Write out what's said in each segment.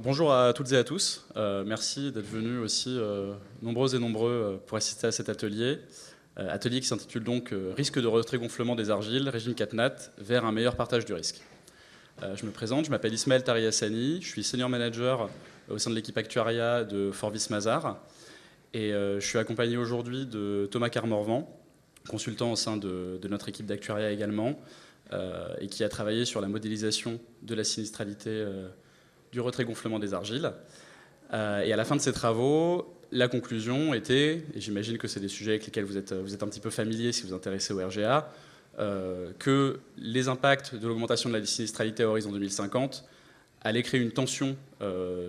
Bonjour à toutes et à tous. Merci d'être venus aussi nombreuses et nombreux pour assister à cet atelier. Atelier qui s'intitule donc Risque de retrait-gonflement des argiles, régime CatNat, vers un meilleur partage du risque. Je me présente, je m'appelle Ismaël Tariassani, je suis senior manager au sein de l'équipe actuariat de Forvis Mazars. Et je suis accompagné aujourd'hui de Thomas Carmorvan, consultant au sein de notre équipe d'actuariat également, et qui a travaillé sur la modélisation de la sinistralité du retrait-gonflement des argiles. Et à la fin de ces travaux, la conclusion était, et j'imagine que c'est des sujets avec lesquels vous êtes un petit peu familier si vous vous intéressez au RGA, que les impacts de l'augmentation de la sinistralité à horizon 2050 allaient créer une tension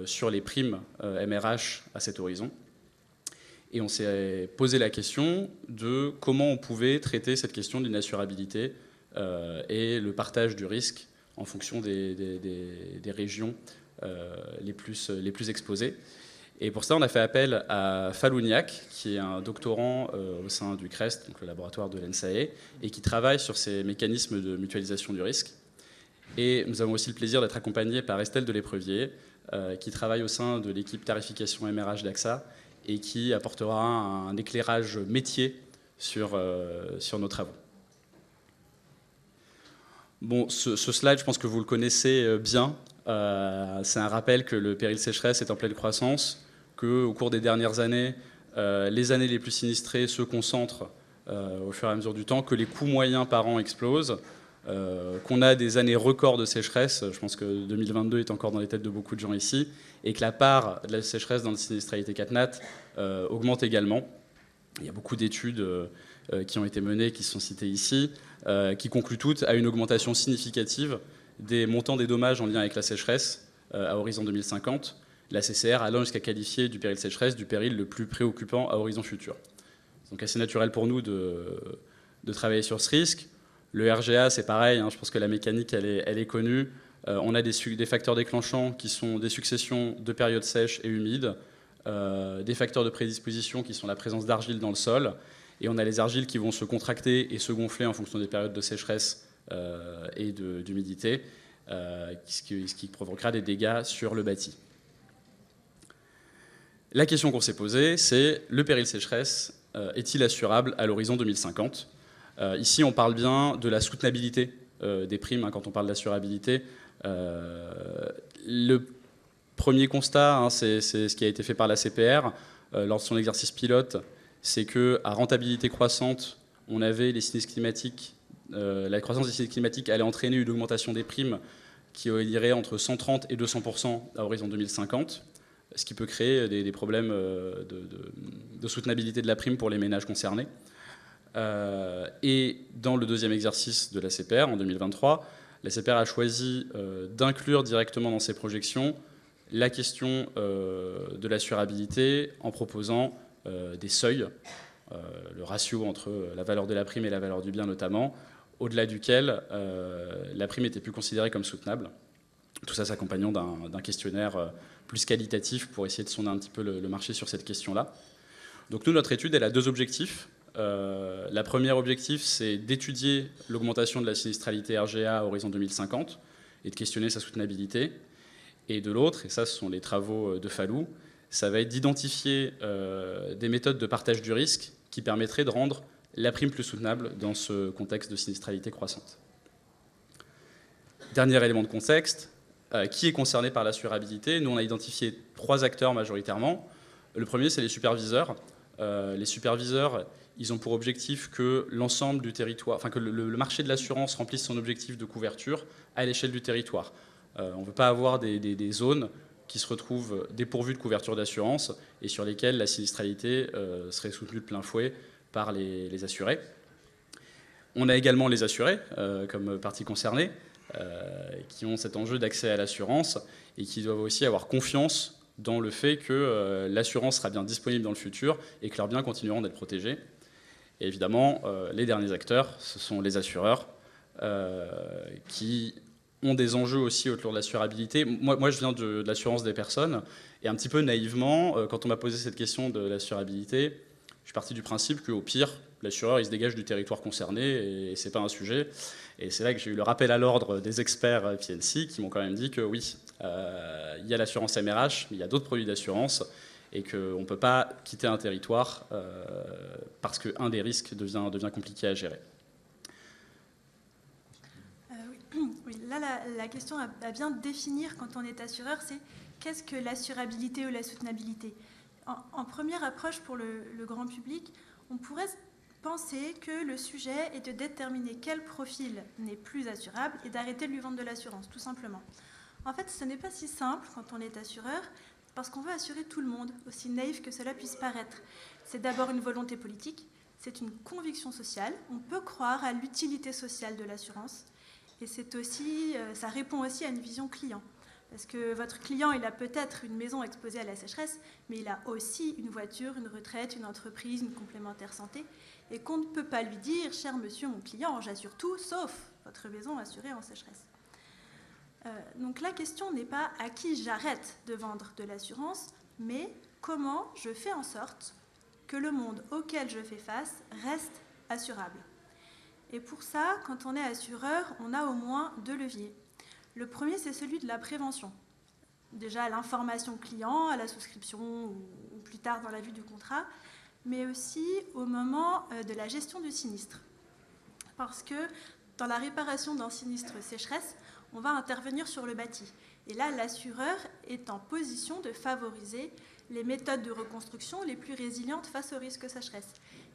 sur les primes MRH à cet horizon. Et on s'est posé la question de comment on pouvait traiter cette question de l'inassurabilité et le partage du risque en fonction des régions les plus exposées. Et pour ça, on a fait appel à Falouniac, qui est un doctorant au sein du CREST, donc le laboratoire de l'ENSAE, et qui travaille sur ces mécanismes de mutualisation du risque. Et nous avons aussi le plaisir d'être accompagnés par Estelle Deléprevier, qui travaille au sein de l'équipe tarification MRH d'AXA, et qui apportera un éclairage métier sur nos travaux. Bon, ce slide, je pense que vous le connaissez bien. C'est un rappel que le péril sécheresse est en pleine croissance, qu'au cours des dernières années, les années les plus sinistrées se concentrent au fur et à mesure du temps, que les coûts moyens par an explosent, qu'on a des années records de sécheresse, je pense que 2022 est encore dans les têtes de beaucoup de gens ici, et que la part de la sécheresse dans la sinistralité CatNat augmente également. Il y a beaucoup d'études qui ont été menées, qui sont citées ici, qui concluent toutes à une augmentation significative des montants des dommages en lien avec la sécheresse à horizon 2050, la CCR allant jusqu'à qualifier du péril sécheresse du péril le plus préoccupant à horizon futur. Donc assez naturel pour nous de travailler sur ce risque. Le RGA, c'est pareil, hein, je pense que la mécanique, elle est connue. On a des facteurs déclenchants qui sont des successions de périodes sèches et humides, des facteurs de prédisposition qui sont la présence d'argile dans le sol, et on a les argiles qui vont se contracter et se gonfler en fonction des périodes de sécheresse et d'humidité, ce qui provoquera des dégâts sur le bâti. La question qu'on s'est posée, c'est le péril sécheresse est-il assurable à l'horizon 2050 ? Ici, on parle bien de la soutenabilité des primes, hein, quand on parle d'assurabilité. Le premier constat, hein, c'est ce qui a été fait par la CPR lors de son exercice pilote, c'est qu'à rentabilité croissante, on avait les sinistres climatiques. La croissance des sinistres climatiques allait entraîner une augmentation des primes qui irait entre 130 et 200% à horizon 2050, ce qui peut créer des problèmes de soutenabilité de la prime pour les ménages concernés. Et dans le deuxième exercice de la CPR, en 2023, la CPR a choisi d'inclure directement dans ses projections la question de l'assurabilité en proposant des seuils, le ratio entre la valeur de la prime et la valeur du bien notamment, au-delà duquel la prime était plus considérée comme soutenable. Tout ça s'accompagnant d'un questionnaire plus qualitatif pour essayer de sonder un petit peu le marché sur cette question-là. Donc nous, notre étude, elle a deux objectifs. La première objectif, c'est d'étudier l'augmentation de la sinistralité RGA à horizon 2050 et de questionner sa soutenabilité. Et de l'autre, et ça ce sont les travaux de Falou, ça va être d'identifier des méthodes de partage du risque qui permettraient de rendre la prime plus soutenable dans ce contexte de sinistralité croissante. Dernier élément de contexte, qui est concerné par l'assurabilité ? Nous, on a identifié 3 acteurs majoritairement. Le premier, c'est les superviseurs. Les superviseurs, ils ont pour objectif que l'ensemble du territoire, enfin que le marché de l'assurance remplisse son objectif de couverture à l'échelle du territoire. On ne veut pas avoir des zones qui se retrouvent dépourvues de couverture d'assurance et sur lesquelles la sinistralité serait soutenue de plein fouet par les assurés. On a également les assurés comme partie concernée qui ont cet enjeu d'accès à l'assurance et qui doivent aussi avoir confiance dans le fait que l'assurance sera bien disponible dans le futur et que leurs biens continueront d'être protégés. Et évidemment, les derniers acteurs, ce sont les assureurs qui ont des enjeux aussi autour de l'assurabilité. Moi, je viens de l'assurance des personnes et un petit peu naïvement, quand on m'a posé cette question de l'assurabilité, Je suis parti du principe qu'au pire, l'assureur, il se dégage du territoire concerné et c'est pas un sujet. Et c'est là que j'ai eu le rappel à l'ordre des experts PNC qui m'ont quand même dit que oui, il y a l'assurance MRH, mais il y a d'autres produits d'assurance et qu'on ne peut pas quitter un territoire parce qu'un des risques devient compliqué à gérer. Oui, là, la question à bien définir quand on est assureur, c'est qu'est-ce que l'assurabilité ou la soutenabilité ? En première approche pour le grand public, on pourrait penser que le sujet est de déterminer quel profil n'est plus assurable et d'arrêter de lui vendre de l'assurance, tout simplement. En fait, ce n'est pas si simple quand on est assureur, parce qu'on veut assurer tout le monde, aussi naïf que cela puisse paraître. C'est d'abord une volonté politique, c'est une conviction sociale, on peut croire à l'utilité sociale de l'assurance, et c'est aussi, ça répond aussi à une vision client. Parce que votre client, il a peut-être une maison exposée à la sécheresse, mais il a aussi une voiture, une retraite, une entreprise, une complémentaire santé, et qu'on ne peut pas lui dire, cher monsieur mon client, j'assure tout, sauf votre maison assurée en sécheresse. Donc la question n'est pas à qui j'arrête de vendre de l'assurance, mais comment je fais en sorte que le monde auquel je fais face reste assurable. Et pour ça, quand on est assureur, on a au moins 2 leviers. Le premier, c'est celui de la prévention. Déjà à l'information client, à la souscription ou plus tard dans la vue du contrat, mais aussi au moment de la gestion du sinistre. Parce que dans la réparation d'un sinistre sécheresse, on va intervenir sur le bâti. Et là, l'assureur est en position de favoriser les méthodes de reconstruction les plus résilientes face au risque sécheresse.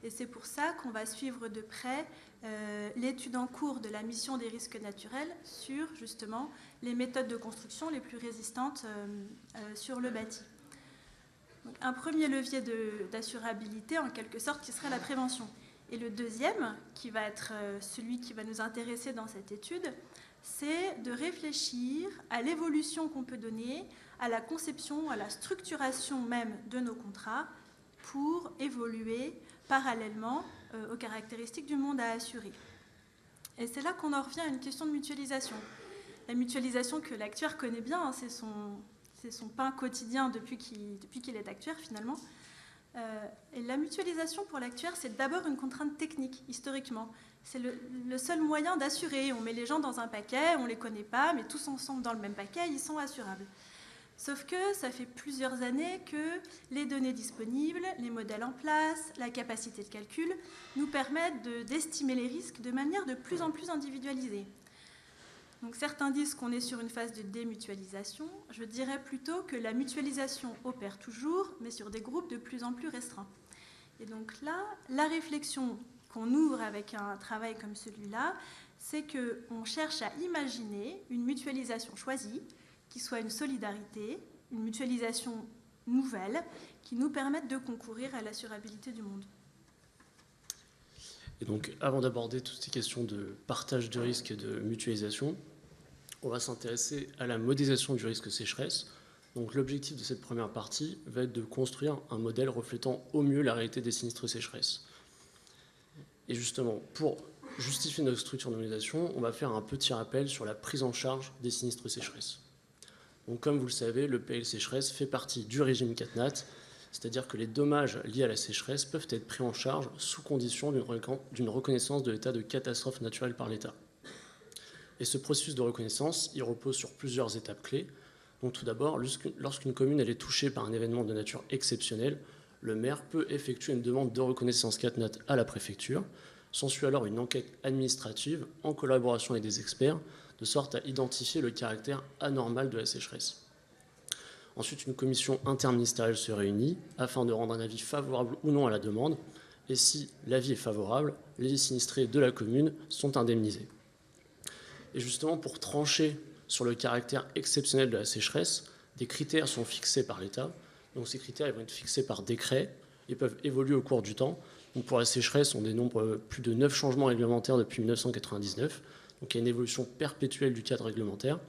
Et c'est pour ça qu'on va suivre de près l'étude en cours de la mission des risques naturels sur justement les méthodes de construction les plus résistantes sur le bâti. Donc, un premier levier d'assurabilité, en quelque sorte, qui serait la prévention. Et le deuxième, qui va être celui qui va nous intéresser dans cette étude, c'est de réfléchir à l'évolution qu'on peut donner, à la conception, à la structuration même de nos contrats pour évoluer parallèlement aux caractéristiques du monde à assurer. Et c'est là qu'on en revient à une question de mutualisation. La mutualisation que l'actuaire connaît bien, hein, c'est son pain quotidien depuis qu'il est actuaire finalement. Et la mutualisation pour l'actuaire, c'est d'abord une contrainte technique, historiquement. C'est le seul moyen d'assurer. On met les gens dans un paquet, on ne les connaît pas, mais tous ensemble dans le même paquet, ils sont assurables. Sauf que ça fait plusieurs années que les données disponibles, les modèles en place, la capacité de calcul nous permettent d'estimer les risques de manière de plus en plus individualisée. Donc certains disent qu'on est sur une phase de démutualisation. Je dirais plutôt que la mutualisation opère toujours, mais sur des groupes de plus en plus restreints. Et donc là, la réflexion qu'on ouvre avec un travail comme celui-là, c'est qu'on cherche à imaginer une mutualisation choisie, qui soit une solidarité, une mutualisation nouvelle, qui nous permette de concourir à l'assurabilité du monde. Et donc, avant d'aborder toutes ces questions de partage de risques et de mutualisation, on va s'intéresser à la modélisation du risque sécheresse. Donc, l'objectif de cette première partie va être de construire un modèle reflétant au mieux la réalité des sinistres sécheresse. Et justement, pour justifier notre structure de modélisation, on va faire un petit rappel sur la prise en charge des sinistres sécheresse. Donc, comme vous le savez, le PL sécheresse fait partie du régime CatNat, c'est-à-dire que les dommages liés à la sécheresse peuvent être pris en charge sous condition d'une reconnaissance de l'état de catastrophe naturelle par l'État. Et ce processus de reconnaissance, il repose sur plusieurs étapes clés. Donc tout d'abord, lorsqu'une commune elle est touchée par un événement de nature exceptionnelle, le maire peut effectuer une demande de reconnaissance CatNat à la préfecture. S'ensuit alors une enquête administrative en collaboration avec des experts, de sorte à identifier le caractère anormal de la sécheresse. Ensuite, une commission interministérielle se réunit afin de rendre un avis favorable ou non à la demande. Et si l'avis est favorable, les sinistrés de la commune sont indemnisés. Et justement, pour trancher sur le caractère exceptionnel de la sécheresse, des critères sont fixés par l'État. Donc ces critères ils vont être fixés par décret et peuvent évoluer au cours du temps. Donc pour la sécheresse, on dénombre plus de 9 changements réglementaires depuis 1999. Donc il y a une évolution perpétuelle du cadre réglementaire.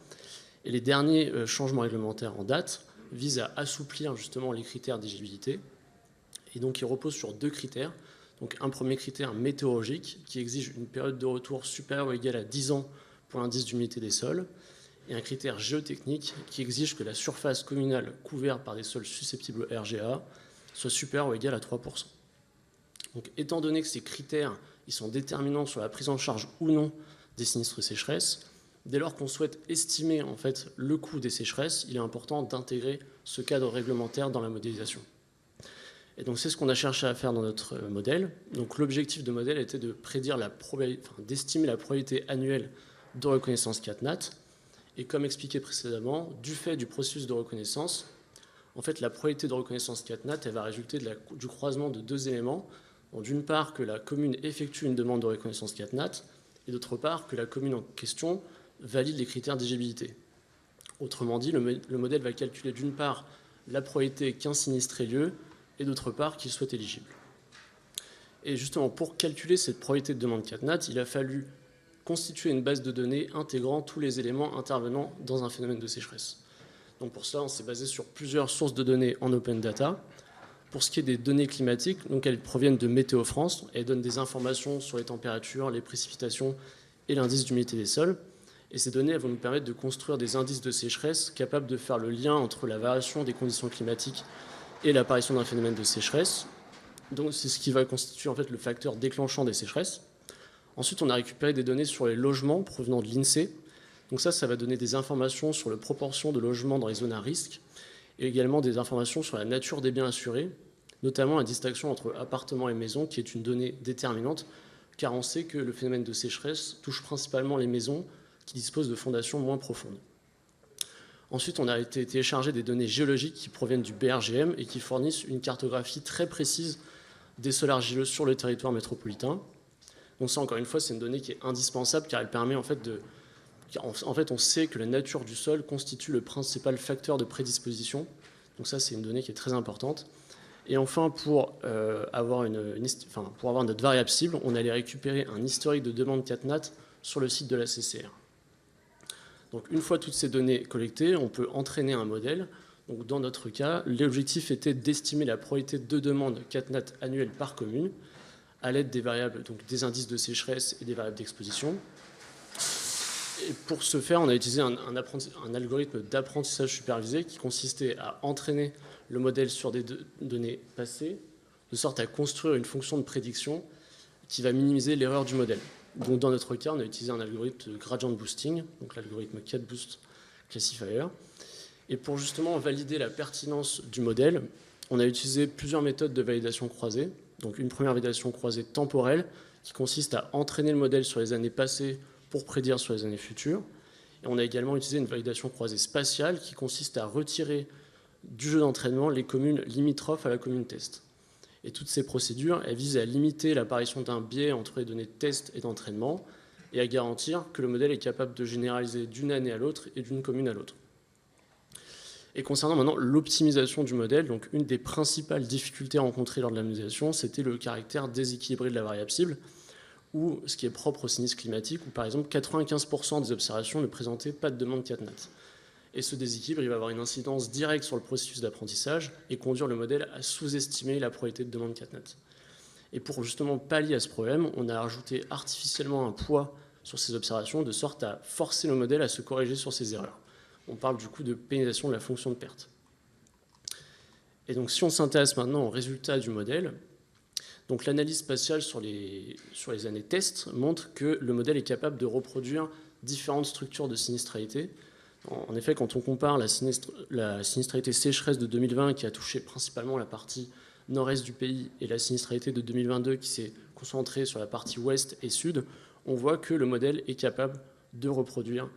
Et les derniers changements réglementaires en date visent à assouplir justement les critères d'éligibilité. Et donc ils reposent sur 2 critères. Donc un premier critère météorologique qui exige une période de retour supérieure ou égale à 10 ans pour l'indice d'humidité des sols. Et un critère géotechnique qui exige que la surface communale couverte par des sols susceptibles au RGA soit supérieure ou égale à 3%. Donc, étant donné que ces critères ils sont déterminants sur la prise en charge ou non des sinistres sécheresse, dès lors qu'on souhaite estimer en fait, le coût des sécheresses, il est important d'intégrer ce cadre réglementaire dans la modélisation. Et donc c'est ce qu'on a cherché à faire dans notre modèle. Donc l'objectif de modèle était de prédire d'estimer la probabilité annuelle de reconnaissance CatNat. Et comme expliqué précédemment, du fait du processus de reconnaissance, en fait la probabilité de reconnaissance CatNat elle va résulter du croisement de deux éléments. D'une part que la commune effectue une demande de reconnaissance CatNat et d'autre part que la commune en question valide les critères d'éligibilité. Autrement dit, le modèle va calculer d'une part la probabilité qu'un sinistre ait lieu et d'autre part qu'il soit éligible. Et justement, pour calculer cette probabilité de demande CatNat, il a fallu constituer une base de données intégrant tous les éléments intervenant dans un phénomène de sécheresse. Donc pour cela, on s'est basé sur plusieurs sources de données en open data. Pour ce qui est des données climatiques, donc elles proviennent de Météo France et donnent des informations sur les températures, les précipitations et l'indice d'humidité des sols. Et ces données elles vont nous permettre de construire des indices de sécheresse capables de faire le lien entre la variation des conditions climatiques et l'apparition d'un phénomène de sécheresse. Donc c'est ce qui va constituer en fait le facteur déclenchant des sécheresses. Ensuite, on a récupéré des données sur les logements provenant de l'INSEE. Donc ça va donner des informations sur la proportion de logements dans les zones à risque et également des informations sur la nature des biens assurés, notamment la distinction entre appartements et maisons, qui est une donnée déterminante, car on sait que le phénomène de sécheresse touche principalement les maisons qui disposent de fondations moins profondes. Ensuite, on a été télécharger des données géologiques qui proviennent du BRGM et qui fournissent une cartographie très précise des sols argileux sur le territoire métropolitain. Donc ça, encore une fois, c'est une donnée qui est indispensable car elle permet en fait on sait que la nature du sol constitue le principal facteur de prédisposition. Donc ça, c'est une donnée qui est très importante. Et enfin, pour avoir notre variable cible, on allait récupérer un historique de demande CatNat sur le site de la CCR. Donc une fois toutes ces données collectées, on peut entraîner un modèle. Donc dans notre cas, l'objectif était d'estimer la probabilité de demande CatNat annuelle par commune à l'aide des variables, donc des indices de sécheresse et des variables d'exposition. Et pour ce faire, on a utilisé un algorithme d'apprentissage supervisé qui consistait à entraîner le modèle sur des données passées, de sorte à construire une fonction de prédiction qui va minimiser l'erreur du modèle. Donc dans notre cas, on a utilisé un algorithme de gradient boosting, donc l'algorithme CatBoost Classifier. Et pour justement valider la pertinence du modèle, on a utilisé plusieurs méthodes de validation croisée. Donc une première validation croisée temporelle qui consiste à entraîner le modèle sur les années passées pour prédire sur les années futures. Et on a également utilisé une validation croisée spatiale qui consiste à retirer du jeu d'entraînement les communes limitrophes à la commune test. Et toutes ces procédures, elles visent à limiter l'apparition d'un biais entre les données de test et d'entraînement et à garantir que le modèle est capable de généraliser d'une année à l'autre et d'une commune à l'autre. Et concernant maintenant l'optimisation du modèle, donc une des principales difficultés rencontrées lors de la modélisation, c'était le caractère déséquilibré de la variable cible, ou ce qui est propre au sinistre climatique, où par exemple 95% des observations ne présentaient pas de demande CatNat. Et ce déséquilibre il va avoir une incidence directe sur le processus d'apprentissage et conduire le modèle à sous-estimer la probabilité de demande CatNat. Et pour justement pallier à ce problème, on a rajouté artificiellement un poids sur ces observations de sorte à forcer le modèle à se corriger sur ces erreurs. On parle du coup de pénalisation de la fonction de perte. Et donc si on s'intéresse maintenant aux résultats du modèle, donc l'analyse spatiale sur les années test montre que le modèle est capable de reproduire différentes structures de sinistralité. En effet, quand on compare la sinistralité sécheresse de 2020 qui a touché principalement la partie nord-est du pays et la sinistralité de 2022 qui s'est concentrée sur la partie ouest et sud, on voit que le modèle est capable de reproduire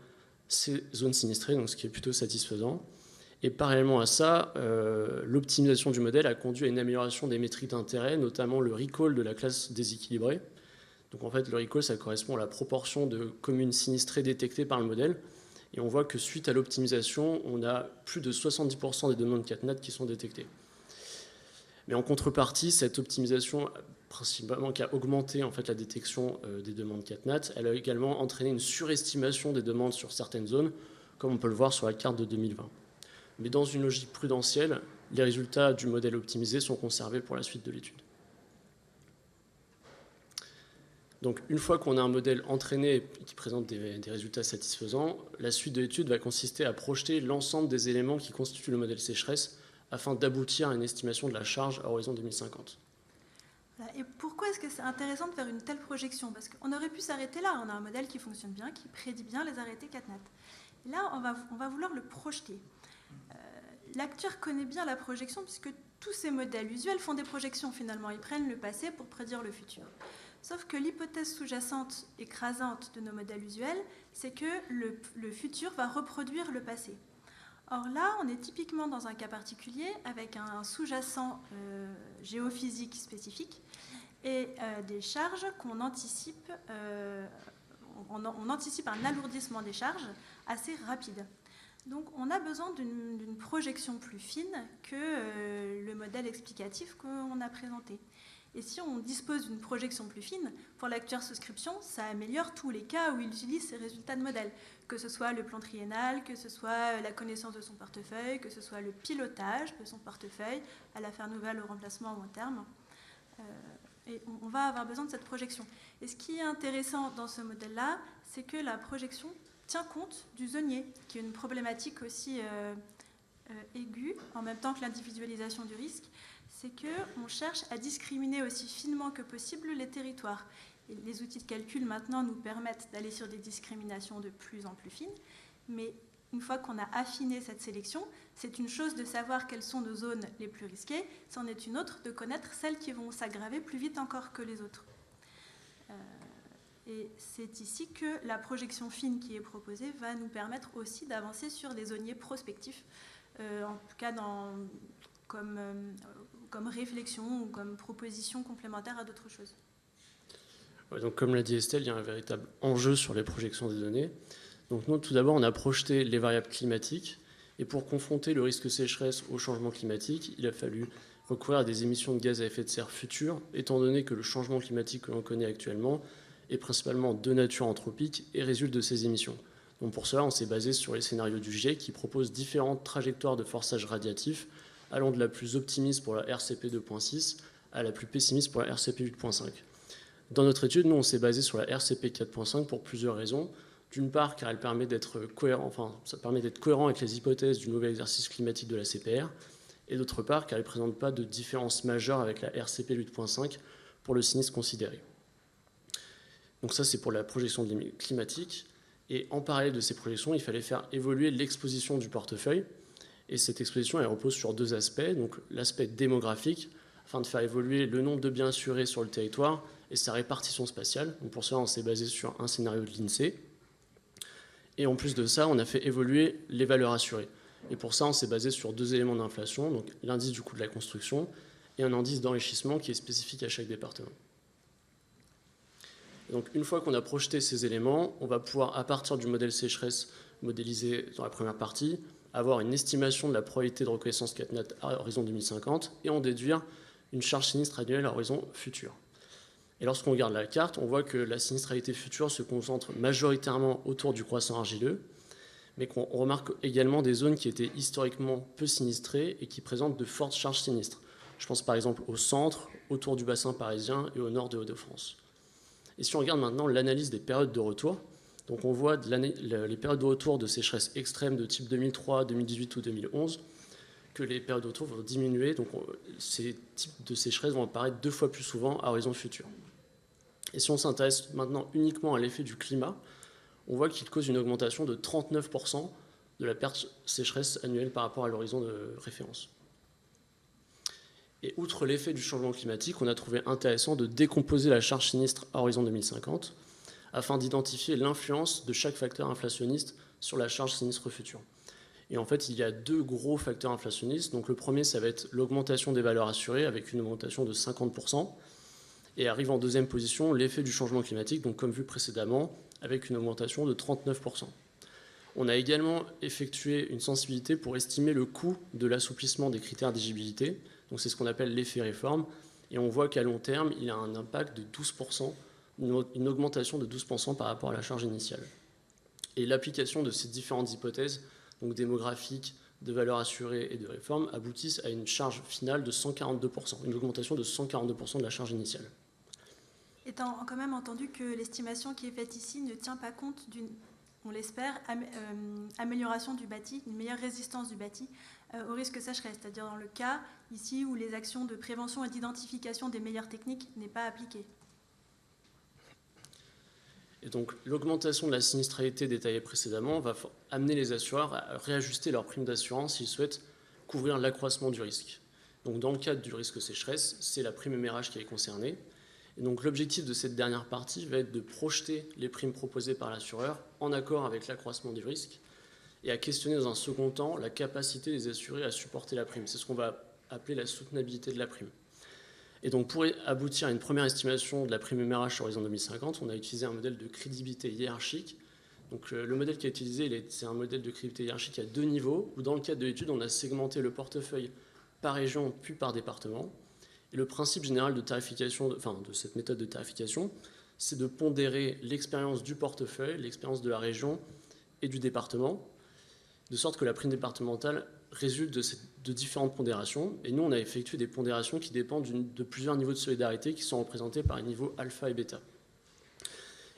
ces zones sinistrées, donc ce qui est plutôt satisfaisant. Et parallèlement à ça, l'optimisation du modèle a conduit à une amélioration des métriques d'intérêt, notamment le recall de la classe déséquilibrée. Donc en fait, le recall, ça correspond à la proportion de communes sinistrées détectées par le modèle. Et on voit que suite à l'optimisation, on a plus de 70% des demandes CatNat qui sont détectées. Mais en contrepartie, cette optimisation, principalement qui a augmenté en fait, la détection des demandes CatNat, elle a également entraîné une surestimation des demandes sur certaines zones, comme on peut le voir sur la carte de 2020. Mais dans une logique prudentielle, les résultats du modèle optimisé sont conservés pour la suite de l'étude. Donc une fois qu'on a un modèle entraîné qui présente des résultats satisfaisants, la suite de l'étude va consister à projeter l'ensemble des éléments qui constituent le modèle sécheresse afin d'aboutir à une estimation de la charge à horizon 2050. Et pourquoi est-ce que c'est intéressant de faire une telle projection? Parce qu'on aurait pu s'arrêter là. On a un modèle qui fonctionne bien, qui prédit bien les arrêtés CatNat. Et là, on va vouloir le projeter. L'actuaire connaît bien la projection puisque tous ces modèles usuels font des projections finalement. Ils prennent le passé pour prédire le futur. Sauf que l'hypothèse sous-jacente écrasante de nos modèles usuels, c'est que le futur va reproduire le passé. Or là, on est typiquement dans un cas particulier avec un sous-jacent géophysique spécifique et des charges qu'on anticipe, on anticipe un alourdissement des charges assez rapide. Donc on a besoin d'une projection plus fine que le modèle explicatif qu'on a présenté. Et si on dispose d'une projection plus fine, pour l'actuaire souscription, ça améliore tous les cas où il utilise ces résultats de modèle, que ce soit le plan triennal, que ce soit la connaissance de son portefeuille, que ce soit le pilotage de son portefeuille, à l'affaire nouvelle, au remplacement ou en terme. Et on va avoir besoin de cette projection. Et ce qui est intéressant dans ce modèle-là, c'est que la projection tient compte du zonier, qui est une problématique aussi aiguë, en même temps que l'individualisation du risque, c'est qu'on cherche à discriminer aussi finement que possible les territoires. Et les outils de calcul maintenant nous permettent d'aller sur des discriminations de plus en plus fines, mais une fois qu'on a affiné cette sélection, c'est une chose de savoir quelles sont nos zones les plus risquées, c'en est une autre de connaître celles qui vont s'aggraver plus vite encore que les autres. Et c'est ici que la projection fine qui est proposée va nous permettre aussi d'avancer sur des zoniers prospectifs, en tout cas comme réflexion ou comme proposition complémentaire à d'autres choses. Ouais, donc comme l'a dit Estelle, il y a un véritable enjeu sur les projections des données. Donc nous, tout d'abord, on a projeté les variables climatiques. Et pour confronter le risque sécheresse au changement climatique, il a fallu recourir à des émissions de gaz à effet de serre futures, étant donné que le changement climatique que l'on connaît actuellement est principalement de nature anthropique et résulte de ces émissions. Donc pour cela, on s'est basé sur les scénarios du GIEC qui proposent différentes trajectoires de forçage radiatif, allant de la plus optimiste pour la RCP 2.6 à la plus pessimiste pour la RCP 8.5. Dans notre étude, nous, on s'est basé sur la RCP 4.5 pour plusieurs raisons. D'une part, car elle permet d'être cohérent, ça permet d'être cohérent avec les hypothèses du nouvel exercice climatique de la CPR, et d'autre part, car elle ne présente pas de différence majeure avec la RCP 8.5 pour le sinistre considéré. Donc ça, c'est pour la projection climatique. Et en parallèle de ces projections, il fallait faire évoluer l'exposition du portefeuille. Et cette exposition, elle repose sur deux aspects. Donc l'aspect démographique, afin de faire évoluer le nombre de biens assurés sur le territoire et sa répartition spatiale. Donc pour cela, on s'est basé sur un scénario de l'INSEE. Et en plus de ça, on a fait évoluer les valeurs assurées. Et pour ça, on s'est basé sur deux éléments d'inflation, donc l'indice du coût de la construction et un indice d'enrichissement qui est spécifique à chaque département. Et donc une fois qu'on a projeté ces éléments, on va pouvoir, à partir du modèle sécheresse modélisé dans la première partie, avoir une estimation de la probabilité de reconnaissance CatNat à horizon 2050 et en déduire une charge sinistre annuelle à horizon futur. Et lorsqu'on regarde la carte, on voit que la sinistralité future se concentre majoritairement autour du croissant argileux, mais qu'on remarque également des zones qui étaient historiquement peu sinistrées et qui présentent de fortes charges sinistres. Je pense par exemple au centre, autour du bassin parisien et au nord de Hauts-de-France. Et si on regarde maintenant l'analyse des périodes de retour, donc on voit les périodes de retour de sécheresse extrême de type 2003, 2018 ou 2011, que les périodes de retour vont diminuer, donc ces types de sécheresse vont apparaître 2 fois plus souvent à horizon futur. Et si on s'intéresse maintenant uniquement à l'effet du climat, on voit qu'il cause une augmentation de 39% de la perte sécheresse annuelle par rapport à l'horizon de référence. Et outre l'effet du changement climatique, on a trouvé intéressant de décomposer la charge sinistre à horizon 2050 afin d'identifier l'influence de chaque facteur inflationniste sur la charge sinistre future. Et en fait, il y a 2 gros facteurs inflationnistes. Donc le premier, ça va être l'augmentation des valeurs assurées avec une augmentation de 50%. Et arrive en deuxième position l'effet du changement climatique, donc comme vu précédemment, avec une augmentation de 39%. On a également effectué une sensibilité pour estimer le coût de l'assouplissement des critères d'éligibilité. Donc c'est ce qu'on appelle l'effet réforme. Et on voit qu'à long terme, il a un impact de 12%, une augmentation de 12% par rapport à la charge initiale. Et l'application de ces différentes hypothèses, donc démographiques, de valeurs assurées et de réforme, aboutissent à une charge finale de 142%, une augmentation de 142% de la charge initiale. Étant quand même entendu que l'estimation qui est faite ici ne tient pas compte on l'espère, amélioration du bâti, une meilleure résistance du bâti au risque sécheresse, c'est-à-dire dans le cas ici où les actions de prévention et d'identification des meilleures techniques n'est pas appliquée. Et donc l'augmentation de la sinistralité détaillée précédemment va amener les assureurs à réajuster leur prime d'assurance s'ils souhaitent couvrir l'accroissement du risque. Donc dans le cadre du risque sécheresse, c'est la prime MRH qui est concernée. Et donc l'objectif de cette dernière partie va être de projeter les primes proposées par l'assureur en accord avec l'accroissement du risque et à questionner dans un second temps la capacité des assurés à supporter la prime. C'est ce qu'on va appeler la soutenabilité de la prime. Et donc pour aboutir à une première estimation de la prime MRH sur horizon 2050, on a utilisé un modèle de crédibilité hiérarchique. Donc le modèle qui est utilisé, c'est un modèle de crédibilité hiérarchique à 2 niveaux, où dans le cadre de l'étude, on a segmenté le portefeuille par région puis par département. Et le principe général de tarification, de cette méthode de tarification, c'est de pondérer l'expérience du portefeuille, l'expérience de la région et du département, de sorte que la prime départementale résulte de différentes pondérations. Et nous, on a effectué des pondérations qui dépendent de plusieurs niveaux de solidarité qui sont représentés par les niveaux alpha et bêta.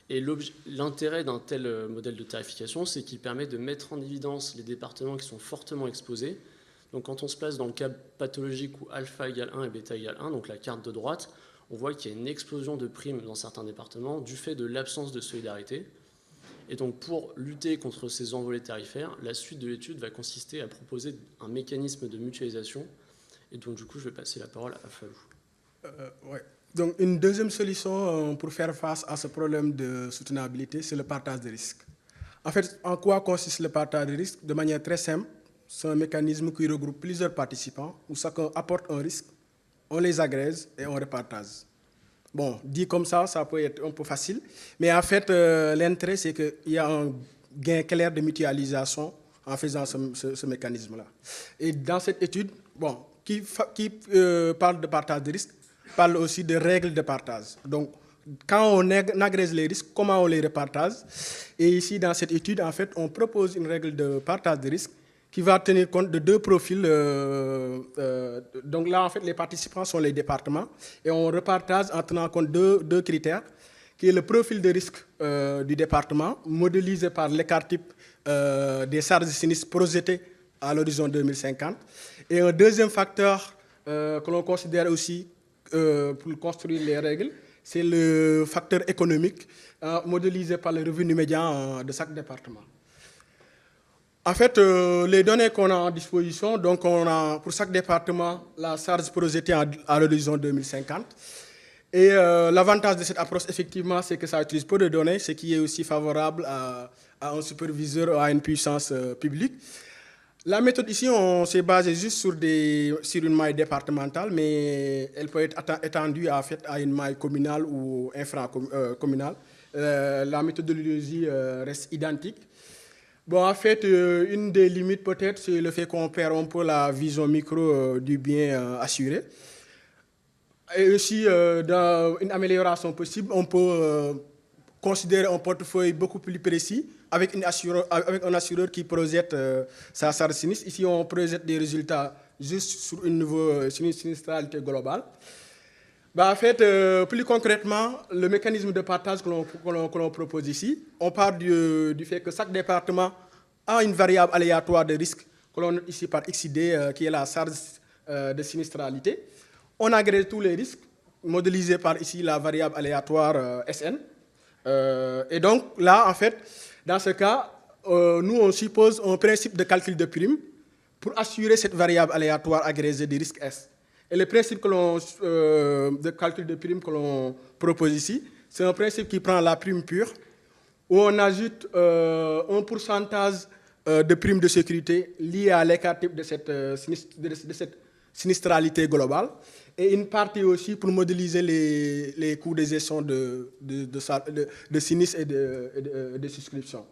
Et l'intérêt d'un tel modèle de tarification, c'est qu'il permet de mettre en évidence les départements qui sont fortement exposés. Donc quand on se place dans le cas pathologique où alpha égale 1 et bêta égale 1, donc la carte de droite, on voit qu'il y a une explosion de primes dans certains départements du fait de l'absence de solidarité. Et donc pour lutter contre ces envolées tarifaires, la suite de l'étude va consister à proposer un mécanisme de mutualisation. Et donc du coup, je vais passer la parole à Falou. Ouais. Donc une deuxième solution pour faire face à ce problème de soutenabilité, c'est le partage des risques. En fait, en quoi consiste le partage des risques? De manière très simple, c'est un mécanisme qui regroupe plusieurs participants où chacun apporte un risque, on les agrège et on repartage. Bon, dit comme ça peut être un peu facile, mais en fait, l'intérêt, c'est qu'il y a un gain clair de mutualisation en faisant ce mécanisme-là. Et dans cette étude, bon, qui parle de partage de risques, parle aussi de règles de partage. Donc, quand on agrège les risques, comment on les repartage? Et ici, dans cette étude, en fait, on propose une règle de partage de risques qui va tenir compte de 2 profils. Donc là, en fait, les participants sont les départements et on repartage en tenant compte de 2 critères, qui est le profil de risque du département, modélisé par l'écart type des charges sinistres projetées à l'horizon 2050. Et un deuxième facteur que l'on considère aussi pour construire les règles, c'est le facteur économique modélisé par le revenu médian de chaque département. En fait, les données qu'on a en disposition, donc on a pour chaque département la charge projetée à l'horizon 2050. Et l'avantage de cette approche, effectivement, c'est que ça utilise peu de données, ce qui est aussi favorable à un superviseur, à une puissance publique. La méthode ici, on s'est basé juste sur une maille départementale, mais elle peut être étendue en fait, à une maille communale ou infracommunale. La méthodologie reste identique. Bon, en fait, une des limites peut-être, c'est le fait qu'on perd un peu la vision micro du bien assuré. Et aussi, dans une amélioration possible, on peut considérer un portefeuille beaucoup plus précis avec un assureur qui projette sa charge sinistre. Ici, on projette des résultats juste sur une niveau sinistralité globale. Ben, en fait, plus concrètement, le mécanisme de partage que l'on propose ici, on part du fait que chaque département a une variable aléatoire de risque que l'on note ici par XID, qui est la charge de sinistralité. On agrège tous les risques, modélisés par ici la variable aléatoire SN. Et donc là, en fait, dans ce cas, nous, on suppose un principe de calcul de prime pour assurer cette variable aléatoire agrégée des risques S. Et le principe de calcul de prime que l'on propose ici, c'est un principe qui prend la prime pure, où on ajoute un pourcentage de prime de sécurité liée à l'écart type de cette sinistralité globale, et une partie aussi pour modéliser les coûts de gestion de sinistres et de souscription.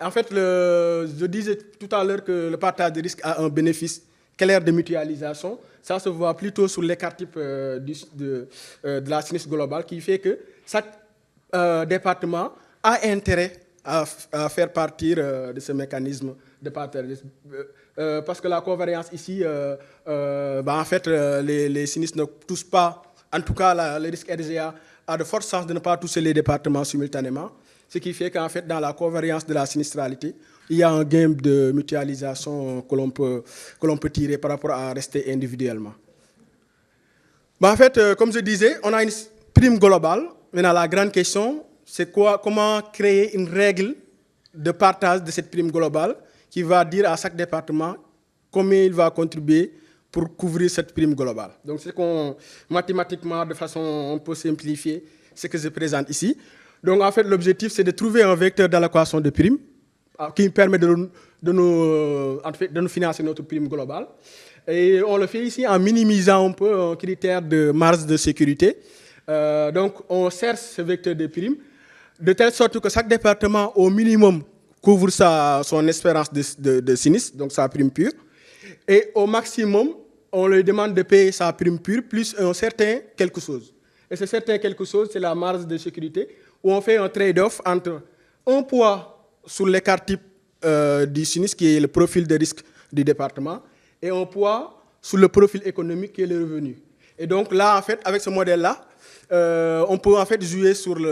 En fait, je disais tout à l'heure que le partage de risque a un bénéfice clair de mutualisation. Ça se voit plutôt sur l'écart type de la sinistre globale, qui fait que chaque département a intérêt à faire partir de ce mécanisme de partage de risque. Parce que la covariance ici, en fait, les sinistres ne touchent pas, en tout cas le risque RGA a de fortes chances de ne pas toucher les départements simultanément. Ce qui fait qu'en fait, dans la covariance de la sinistralité, il y a un gain de mutualisation que l'on peut tirer par rapport à rester individuellement. En fait, comme je disais, on a une prime globale. Maintenant, la grande question, c'est comment créer une règle de partage de cette prime globale qui va dire à chaque département combien il va contribuer pour couvrir cette prime globale. Donc, c'est mathématiquement, de façon un peu simplifiée, ce que je présente ici. Donc, en fait, l'objectif, c'est de trouver un vecteur d'allocation de primes qui permet de nous financer notre prime globale. Et on le fait ici en minimisant un peu un critère de marge de sécurité. Donc, on cherche ce vecteur de prime de telle sorte que chaque département, au minimum, couvre son espérance de sinistre, donc sa prime pure. Et au maximum, on lui demande de payer sa prime pure plus un certain quelque chose. Et ce certain quelque chose, c'est la marge de sécurité, où on fait un trade-off entre un poids sur l'écart type du sinistre, qui est le profil de risque du département, et un poids sur le profil économique, qui est le revenu. Et donc là, en fait, avec ce modèle-là, on peut en fait jouer sur sur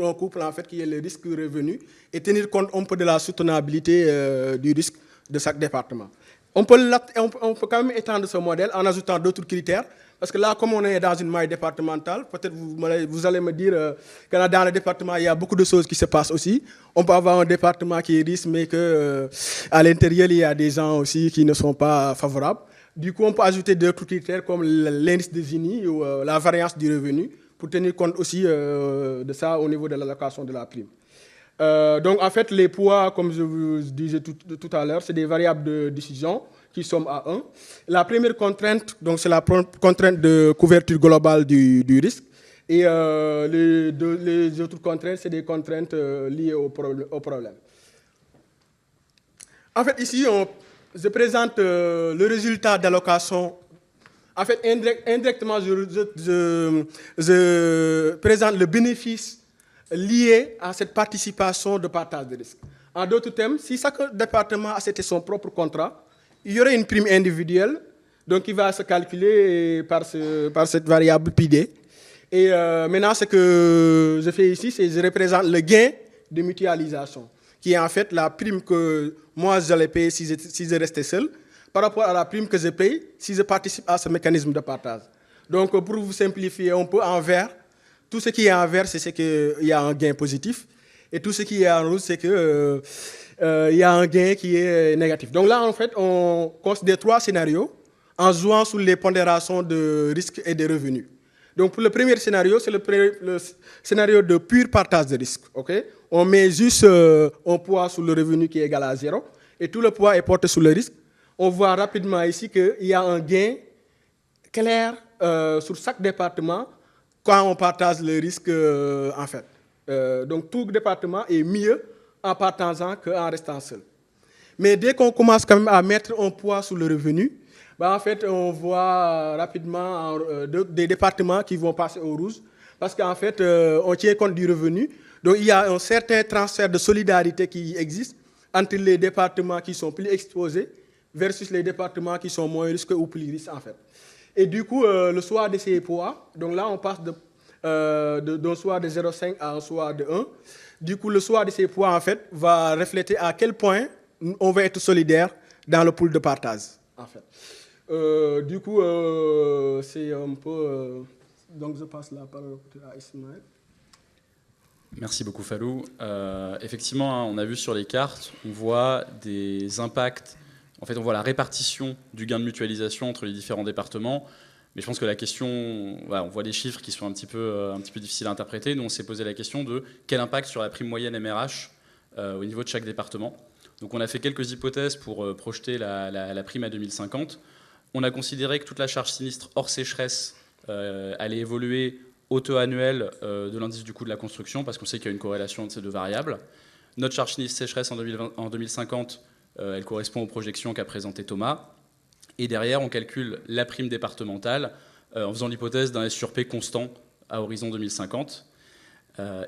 un couple en fait, qui est le risque-revenu, et tenir compte un peu de la soutenabilité du risque de chaque département. On peut quand même étendre ce modèle en ajoutant d'autres critères, parce que là, comme on est dans une maille départementale, peut-être vous allez me dire que dans le département, il y a beaucoup de choses qui se passent aussi. On peut avoir un département qui est riche, mais qu'à l'intérieur, il y a des gens aussi qui ne sont pas favorables. Du coup, on peut ajouter d'autres critères comme l'indice de Gini ou la variance du revenu, pour tenir compte aussi de ça au niveau de l'allocation de la prime. Donc, en fait, les poids, comme je vous disais tout à l'heure, c'est des variables de décision qui sont à 1. La première contrainte, donc, c'est la contrainte de couverture globale du risque. Et les autres contraintes, c'est des contraintes liées au problème. En fait, ici, je présente le résultat d'allocation. En fait, indirectement, je présente le bénéfice lié à cette participation de partage de risque. En d'autres termes, si chaque département acceptait son propre contrat, il y aurait une prime individuelle, donc qui va se calculer par cette variable PID. Et maintenant, ce que je fais ici, c'est que je représente le gain de mutualisation, qui est en fait la prime que moi j'allais payer si je restais seul, par rapport à la prime que je paye si je participe à ce mécanisme de partage. Donc, pour vous simplifier un peu en vert, tout ce qui est en vert, c'est qu'il y a un gain positif. Et tout ce qui est en rouge, c'est qu'il y a un gain qui est négatif. Donc là, en fait, on considère 3 scénarios en jouant sur les pondérations de risque et de revenus. Donc pour le premier scénario, c'est le scénario de pur partage de risque. Okay? On met juste un poids sur le revenu qui est égal à 0 et tout le poids est porté sur le risque. On voit rapidement ici qu'il y a un gain clair sur chaque département quand on partage le risque en fait. Donc tout département est mieux en partageant qu'en restant seul. Mais dès qu'on commence quand même à mettre un poids sur le revenu, en fait, on voit rapidement des départements qui vont passer au rouge parce qu'en fait, on tient compte du revenu. Donc il y a un certain transfert de solidarité qui existe entre les départements qui sont plus exposés versus les départements qui sont moins risqués ou plus risqués en fait. Et du coup, le choix de ces poids, donc là on passe d'un choix de 0,5 à un choix de 1. Du coup, le choix de ces poids en fait va refléter à quel point on va être solidaire dans le pool de partage en fait. Du coup, c'est un peu... donc je passe la parole à Ismaël. Merci beaucoup Fallou. Effectivement, on a vu sur les cartes, on voit des impacts. En fait, on voit la répartition du gain de mutualisation entre les différents départements. Mais je pense que la question, voilà, on voit des chiffres qui sont un petit peu difficiles à interpréter. Nous, on s'est posé la question de quel impact sur la prime moyenne MRH au niveau de chaque département. Donc on a fait quelques hypothèses pour projeter la prime à 2050. On a considéré que toute la charge sinistre hors sécheresse allait évoluer au taux annuel de l'indice du coût de la construction, parce qu'on sait qu'il y a une corrélation entre ces deux variables. Notre charge sinistre sécheresse en 2050, elle correspond aux projections qu'a présentées Thomas. Et derrière, on calcule la prime départementale en faisant l'hypothèse d'un S sur P constant à horizon 2050.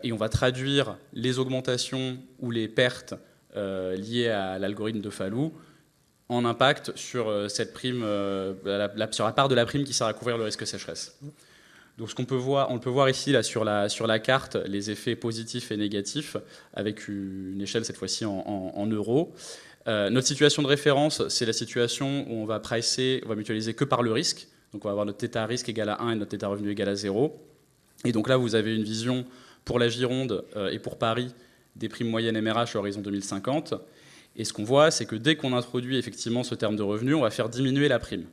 Et on va traduire les augmentations ou les pertes liées à l'algorithme de Fallou en impact sur cette prime, sur la part de la prime qui sert à couvrir le risque sécheresse. Donc on peut voir ici là, sur la carte les effets positifs et négatifs avec une échelle cette fois-ci en euros. Notre situation de référence, c'est la situation où on va mutualiser que par le risque. Donc on va avoir notre θ risque égal à 1 et notre θ revenu égal à 0. Et donc là, vous avez une vision pour la Gironde et pour Paris des primes moyennes MRH à horizon 2050. Et ce qu'on voit, c'est que dès qu'on introduit effectivement ce terme de revenu, on va faire diminuer la prime.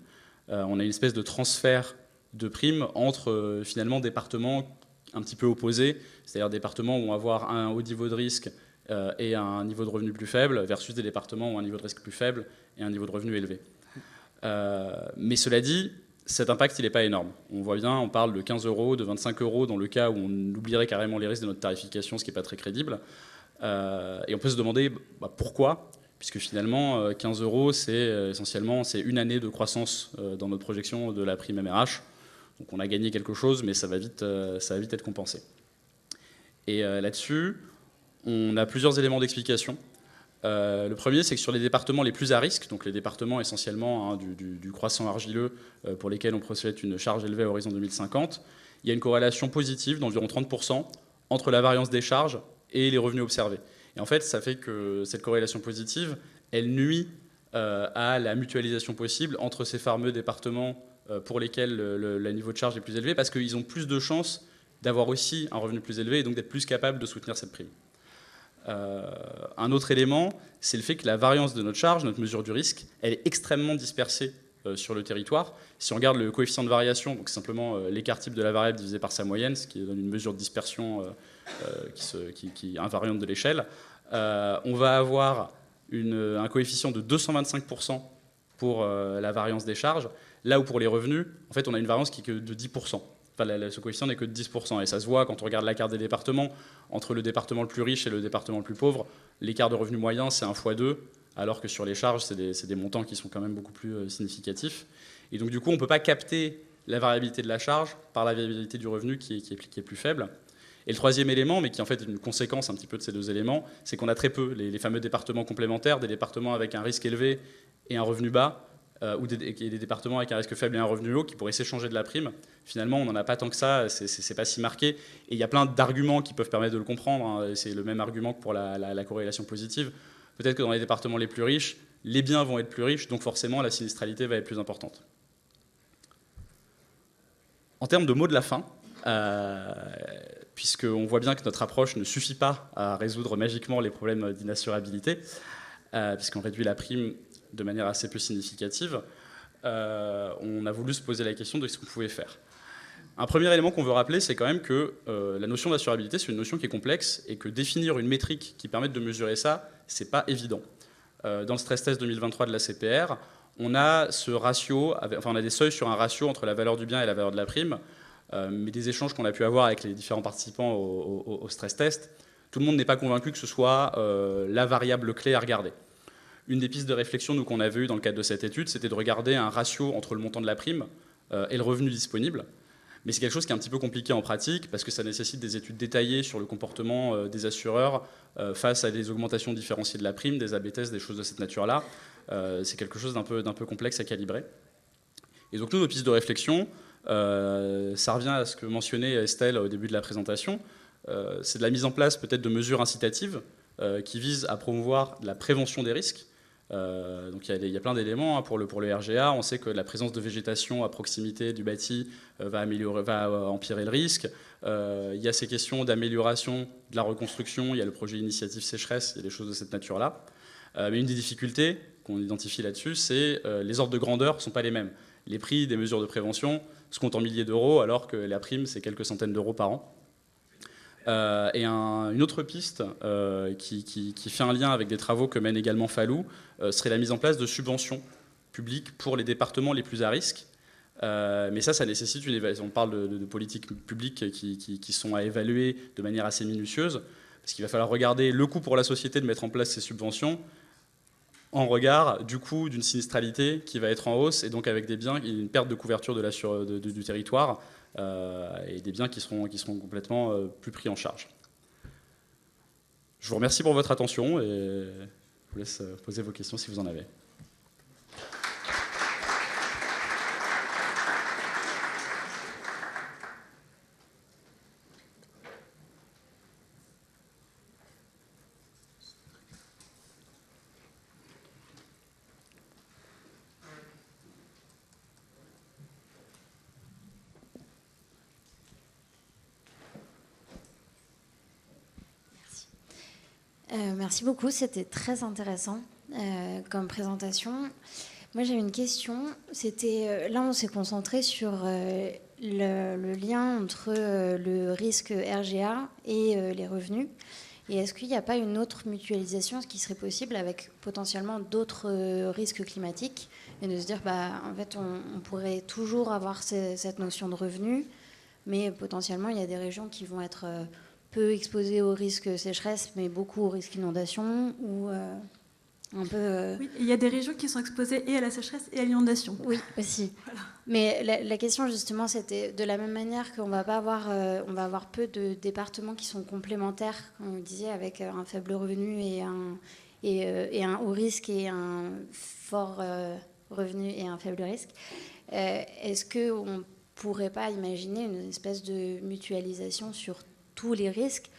On a une espèce de transfert de primes entre finalement départements un petit peu opposés, c'est-à-dire départements où on va avoir un haut niveau de risque et un niveau de revenu plus faible, versus des départements où on a un niveau de risque plus faible et un niveau de revenu élevé. Mais cela dit, cet impact, il n'est pas énorme. On voit bien, on parle de 15 €, de 25 € dans le cas où on oublierait carrément les risques de notre tarification, ce qui n'est pas très crédible. Et on peut se demander pourquoi, puisque finalement, 15 €, c'est essentiellement une année de croissance dans notre projection de la prime MRH. Donc on a gagné quelque chose, mais ça va vite être compensé. Et là-dessus, on a plusieurs éléments d'explication. Le premier, c'est que sur les départements les plus à risque, donc les départements essentiellement du croissant argileux pour lesquels on projette une charge élevée à horizon 2050, il y a une corrélation positive d'environ 30% entre la variance des charges et les revenus observés. Et en fait, ça fait que cette corrélation positive, elle nuit à la mutualisation possible entre ces fameux départements pour lesquels le niveau de charge est plus élevé, parce qu'ils ont plus de chances d'avoir aussi un revenu plus élevé et donc d'être plus capables de soutenir cette prime. Un autre élément, c'est le fait que la variance de notre charge, notre mesure du risque, elle est extrêmement dispersée sur le territoire. Si on regarde le coefficient de variation, donc c'est simplement l'écart type de la variable divisé par sa moyenne, ce qui donne une mesure de dispersion qui est invariante de l'échelle, on va avoir un coefficient de 225% pour la variance des charges, là où pour les revenus, en fait, on a une variance qui est que de 10%. Enfin, ce coefficient n'est que de 10%. Et ça se voit quand on regarde la carte des départements. Entre le département le plus riche et le département le plus pauvre, l'écart de revenu moyen, c'est 1 x 2, alors que sur les charges, c'est des montants qui sont quand même beaucoup plus significatifs. Et donc, du coup, on ne peut pas capter la variabilité de la charge par la variabilité du revenu qui est plus faible. Et le troisième élément, mais qui en fait est une conséquence un petit peu de ces deux éléments, c'est qu'on a très peu les fameux départements complémentaires, des départements avec un risque élevé et un revenu bas, ou des départements avec un risque faible et un revenu haut qui pourraient s'échanger de la prime. Finalement, on n'en a pas tant que ça, c'est pas si marqué. Et il y a plein d'arguments qui peuvent permettre de le comprendre. Hein. C'est le même argument que pour la corrélation positive. Peut-être que dans les départements les plus riches, les biens vont être plus riches, donc forcément la sinistralité va être plus importante. En termes de mots de la fin, puisqu'on voit bien que notre approche ne suffit pas à résoudre magiquement les problèmes d'inassurabilité, puisqu'on réduit la prime de manière assez peu significative, on a voulu se poser la question de ce qu'on pouvait faire. Un premier élément qu'on veut rappeler, c'est quand même que la notion d'assurabilité, c'est une notion qui est complexe et que définir une métrique qui permette de mesurer ça, c'est pas évident. Dans le stress test 2023 de la CPR, on a ce ratio, on a des seuils sur un ratio entre la valeur du bien et la valeur de la prime, mais des échanges qu'on a pu avoir avec les différents participants au stress test, tout le monde n'est pas convaincu que ce soit la variable clé à regarder. Une des pistes de réflexion qu'on avait eues dans le cadre de cette étude, c'était de regarder un ratio entre le montant de la prime et le revenu disponible. Mais c'est quelque chose qui est un petit peu compliqué en pratique parce que ça nécessite des études détaillées sur le comportement des assureurs face à des augmentations différenciées de la prime, des AB tests, des choses de cette nature-là. C'est quelque chose d'un peu complexe à calibrer. Et donc nous, nos pistes de réflexion, ça revient à ce que mentionnait Estelle au début de la présentation, c'est de la mise en place peut-être de mesures incitatives qui visent à promouvoir la prévention des risques. Donc il y a plein d'éléments pour le RGA. On sait que la présence de végétation à proximité du bâti va empirer le risque. Il y a ces questions d'amélioration de la reconstruction. Il y a le projet initiative sécheresse. Il y a des choses de cette nature-là. Mais une des difficultés qu'on identifie là-dessus, c'est les ordres de grandeur ne sont pas les mêmes. Les prix des mesures de prévention se comptent en milliers d'euros, alors que la prime, c'est quelques centaines d'euros par an. Et une autre piste qui fait un lien avec des travaux que mène également Falou serait la mise en place de subventions publiques pour les départements les plus à risque. Mais ça nécessite une évaluation. On parle de politiques publiques qui sont à évaluer de manière assez minutieuse, parce qu'il va falloir regarder le coût pour la société de mettre en place ces subventions en regard du coût d'une sinistralité qui va être en hausse, et donc avec des biens, une perte de couverture du territoire, et des biens qui seront complètement plus pris en charge. Je vous remercie pour votre attention et je vous laisse poser vos questions si vous en avez. Merci beaucoup, c'était très intéressant comme présentation. Moi, j'avais une question. Là, on s'est concentré sur le lien entre le risque RGA et les revenus. Et est-ce qu'il n'y a pas une autre mutualisation qui serait possible avec potentiellement d'autres risques climatiques, et de se dire, en fait, on pourrait toujours avoir cette notion de revenu, mais potentiellement, il y a des régions qui vont être peu exposées au risque sécheresse, mais beaucoup au risque inondation, ou un peu... Oui, il y a des régions qui sont exposées et à la sécheresse et à l'inondation. Oui, aussi. Voilà. Mais la question, justement, c'était de la même manière qu'on va pas avoir, on va avoir peu de départements qui sont complémentaires, comme vous disiez, avec un faible revenu et un haut risque et un fort revenu et un faible risque. Est-ce qu'on ne pourrait pas imaginer une espèce de mutualisation sur tous les risques,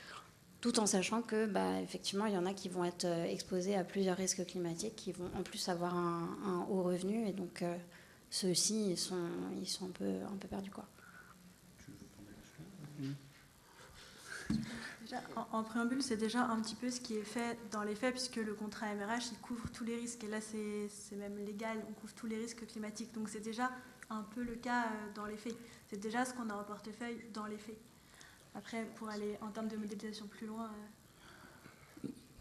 tout en sachant que, effectivement, il y en a qui vont être exposés à plusieurs risques climatiques, qui vont en plus avoir un haut revenu, et donc ceux-ci, ils sont un peu perdus, quoi. Déjà, en préambule, c'est déjà un petit peu ce qui est fait dans les faits, puisque le contrat MRH, il couvre tous les risques, et là, c'est même légal, on couvre tous les risques climatiques, donc c'est déjà un peu le cas dans les faits. C'est déjà ce qu'on a en portefeuille dans les faits. Après, pour aller en termes de modélisation plus loin...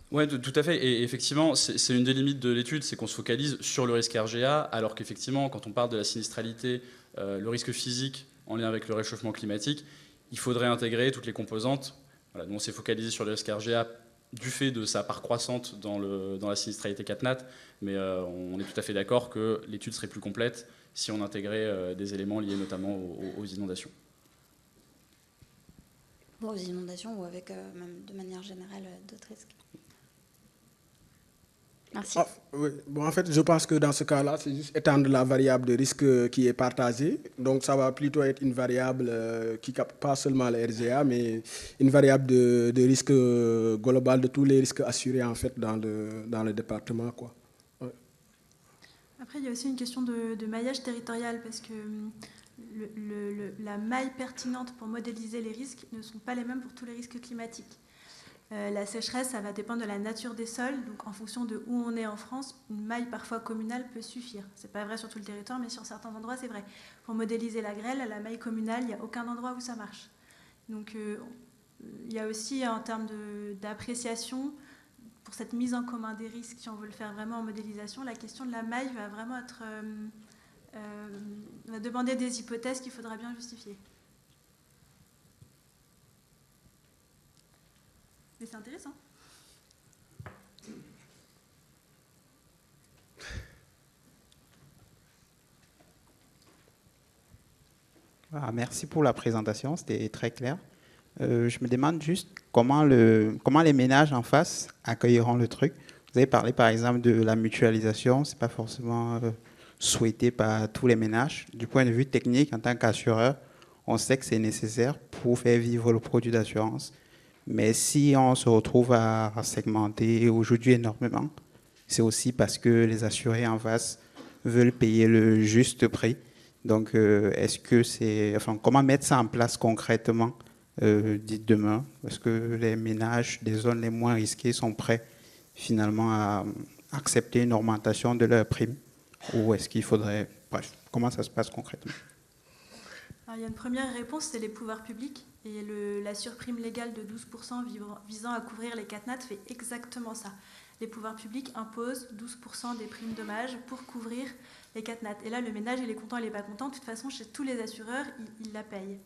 Oui, tout à fait. Et effectivement, c'est une des limites de l'étude, c'est qu'on se focalise sur le risque RGA, alors qu'effectivement, quand on parle de la sinistralité, le risque physique en lien avec le réchauffement climatique, il faudrait intégrer toutes les composantes. Voilà, nous, on s'est focalisé sur le risque RGA du fait de sa part croissante dans la sinistralité CatNat, mais on est tout à fait d'accord que l'étude serait plus complète si on intégrait des éléments liés notamment aux inondations. Bon, aux inondations ou avec, même de manière générale, d'autres risques. Merci. Oui. Bon, en fait, je pense que dans ce cas-là, c'est juste étendre la variable de risque qui est partagée. Donc, ça va plutôt être une variable qui ne capte pas seulement le RGA, mais une variable de risque global de tous les risques assurés, en fait, dans le département, quoi. Ouais. Après, il y a aussi une question de maillage territorial, parce que la maille pertinente pour modéliser les risques ne sont pas les mêmes pour tous les risques climatiques. La sécheresse, ça va dépendre de la nature des sols. Donc, en fonction de où on est en France, une maille parfois communale peut suffire. C'est pas vrai sur tout le territoire, mais sur certains endroits, c'est vrai. Pour modéliser la grêle, la maille communale, il n'y a aucun endroit où ça marche. Donc, il y a aussi, en termes d'appréciation, pour cette mise en commun des risques, si on veut le faire vraiment en modélisation, la question de la maille va vraiment être... va demander des hypothèses qu'il faudra bien justifier. Mais c'est intéressant. Merci pour la présentation, c'était très clair. Je me demande juste comment les ménages en face accueilleront le truc. Vous avez parlé par exemple de la mutualisation, ce n'est pas forcément souhaité par tous les ménages. Du point de vue technique, en tant qu'assureur, on sait que c'est nécessaire pour faire vivre le produit d'assurance. Mais si on se retrouve à segmenter aujourd'hui énormément, c'est aussi parce que les assurés en face veulent payer le juste prix. Donc, est-ce que comment mettre ça en place concrètement, dites demain? Est-ce que les ménages des zones les moins risquées sont prêts finalement à accepter une augmentation de leur prime? Ou est-ce qu'il faudrait... Bref, comment ça se passe concrètement? Alors, il y a une première réponse, c'est les pouvoirs publics. Et la surprime légale de 12% visant à couvrir les CatNat fait exactement ça. Les pouvoirs publics imposent 12% des primes dommages pour couvrir les CatNat. Et là, le ménage, il est content, il n'est pas content. De toute façon, chez tous les assureurs, ils la payent.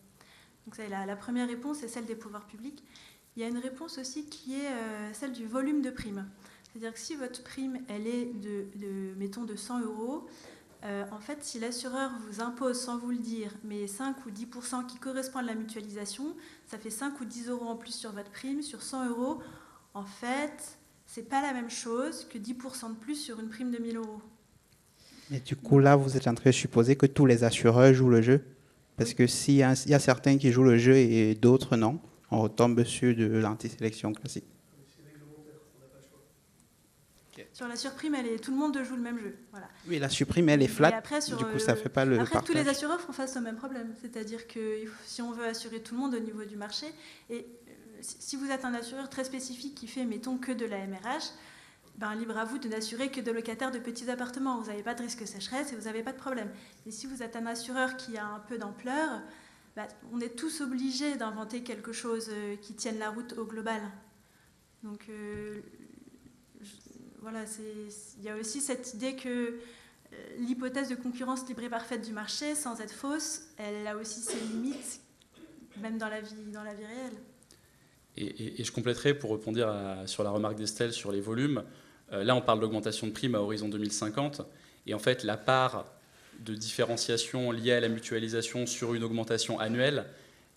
Donc ça, la première réponse, c'est celle des pouvoirs publics. Il y a une réponse aussi qui est celle du volume de prime. C'est-à-dire que si votre prime, elle est mettons, de 100 €, en fait, si l'assureur vous impose, sans vous le dire, mais 5 ou 10% qui correspondent à la mutualisation, ça fait 5 ou 10 € en plus sur votre prime, sur 100 €. En fait, c'est pas la même chose que 10% de plus sur une prime de 1 000 €. Et du coup, là, vous êtes en train de supposer que tous les assureurs jouent le jeu? Parce que s'il y a certains qui jouent le jeu et d'autres non, on retombe sur de l'antisélection classique. Sur la surprime, tout le monde joue le même jeu. Voilà. Oui, la surprime, elle est flat, après, du coup, ça ne fait pas le après, partage. tous les assureurs font face au même problème. C'est-à-dire que si on veut assurer tout le monde au niveau du marché, et si vous êtes un assureur très spécifique qui fait, mettons, que de la MRH, ben, libre à vous de n'assurer que de locataires de petits appartements. Vous n'avez pas de risque sécheresse et vous n'avez pas de problème. Et si vous êtes un assureur qui a un peu d'ampleur, ben, on est tous obligés d'inventer quelque chose qui tienne la route au global. Donc voilà, il y a aussi cette idée que l'hypothèse de concurrence libre et parfaite du marché, sans être fausse, elle a aussi ses limites, même dans la vie réelle. Et je compléterai pour répondre sur la remarque d'Estelle sur les volumes. Là, on parle d'augmentation de primes à horizon 2050. Et en fait, la part de différenciation liée à la mutualisation sur une augmentation annuelle,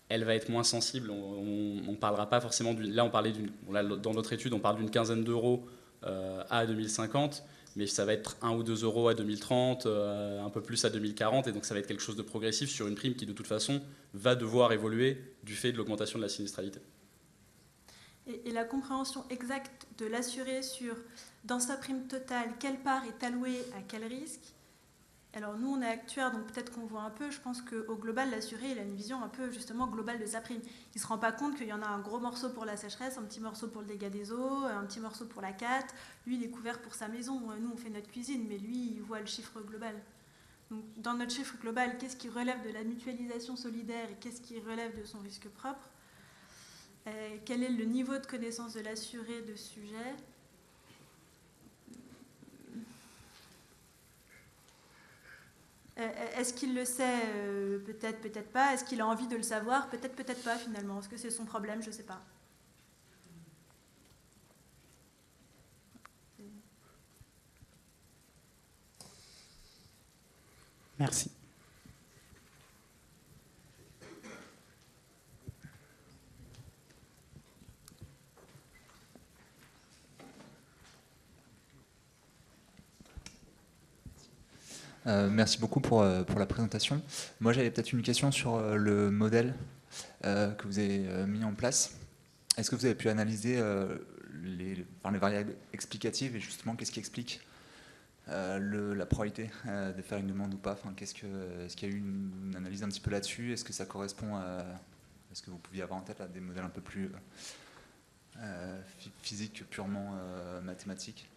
elle va être moins sensible. On ne parlera pas forcément là, dans notre étude, on parle d'une quinzaine d'euros à 2050. Mais ça va être 1 ou 2 euros à 2030, un peu plus à 2040. Et donc, ça va être quelque chose de progressif sur une prime qui, de toute façon, va devoir évoluer du fait de l'augmentation de la sinistralité. Et la compréhension exacte de l'assuré sur, dans sa prime totale, quelle part est allouée à quel risque. Alors nous, on est actuaire, donc peut-être qu'on voit un peu, je pense qu'au global, l'assuré, il a une vision un peu justement globale de sa prime. Il ne se rend pas compte qu'il y en a un gros morceau pour la sécheresse, un petit morceau pour le dégât des eaux, un petit morceau pour la CAT. Lui, il est couvert pour sa maison. Nous, on fait notre cuisine, mais lui, il voit le chiffre global. Donc dans notre chiffre global, qu'est-ce qui relève de la mutualisation solidaire et qu'est-ce qui relève de son risque propre ? Quel est le niveau de connaissance de l'assuré de ce sujet ? Est-ce qu'il le sait ? Peut-être, peut-être pas. Est-ce qu'il a envie de le savoir ? Peut-être, peut-être pas finalement. Est-ce que c'est son problème ? Je ne sais pas. Merci. Merci beaucoup pour la présentation. Moi, j'avais peut-être une question sur le modèle que vous avez mis en place. Est-ce que vous avez pu analyser les variables explicatives et justement qu'est-ce qui explique la probabilité de faire une demande ou pas, est-ce qu'il y a eu une analyse un petit peu là-dessus? Est-ce que ça correspond à ce que vous pouviez avoir en tête, là, des modèles un peu plus physiques, purement mathématiques?